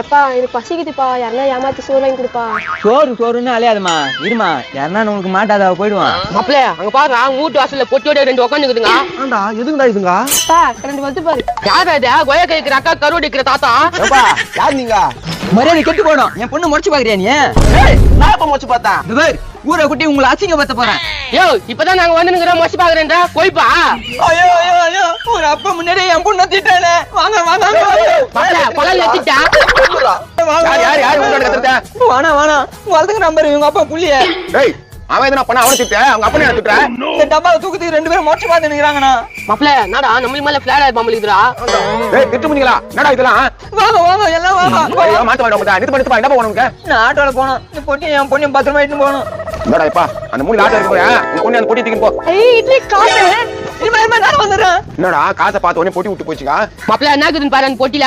எப்பா எனக்கு பசிக்குதுப்பா, யாருன்னா ஏமாத்தி சோறு வாங்கி கொடுப்பா. சோறுன்னு அலையாதுமா, இருமா, யாருன்னா உனக்கு மாட்டாத போயிடுவான். மாப்பிள்ள அங்க பாரு, மூட்டு வாசல்ல பொட்டியோட 2 உட்காந்துக்குதுங்க. ஆண்டா எதுக்குடா இதுங்க? பா 2 வந்து பாரு. யார் அது? கொய்யா கேக்குற அக்கா, கருவடி இருக்கிற தாத்தா. யார் நீங்க? மரியாதை கெட்டு போயிடும். என் பொண்ணு முடிச்சு பாக்குறியா நீ? நான் எப்ப மொச்சு பார்த்தேன்? ஊரை குட்டி உங்களை அசிங்கப்படுத்த போறேன். யோ இப்பதான் நாங்க வந்து மொச்சு பாக்குறேன்டா, போய்ப்பா. ஐயோ ஐயோ ஐயோ, ஒரு அப்பா முன்னாடியே என் பொண்ணு திட்டானே. வாங்க வாங்க மாப்பிள்ள பகல் எத்திட்டா. வாணா வளர்த்துக்கு நம்பர் இவங்க அப்பா புள்ளிய. அவன் எதுனா பண்ண அவனை திட்ட, அவங்க அப்பனே திட்ட. இந்த டப்பாவை தூக்கத்துக்கு 2 பேரும் மொச்சு பார்த்து நிக்கிறாங்கண்ணா. மாப்பிள்ள என்னடா நம்ம மேல பிளாட் ஆயிப்பாமலுக்குறா. திட்டு முடிங்களா? என்னடா இதெல்லாம்? வாங்க எல்லாம் வாங்க. மாத்த வேண்டாம், நிறுத்து பண்ணி என்ன போகணும்? நான் ஆட்டோல போனோம். இந்த பொட்டி என் பொண்ணையும் பத்திரமா இட்டு போகணும். என்னடா இப்பா அந்த மூணு ஆட்டோ இருக்கு போயா, உன் பொண்ணு அந்த பொட்டி தூக்கிட்டு போ. இட்லி காசு. நான் வந்துடுறேன். என்னடா காசை பார்த்த உடனே பொட்டி விட்டு போச்சுங்க. மாப்பிள்ள என்ன இருக்குதுன்னு பாரு அந்த பொட்டில.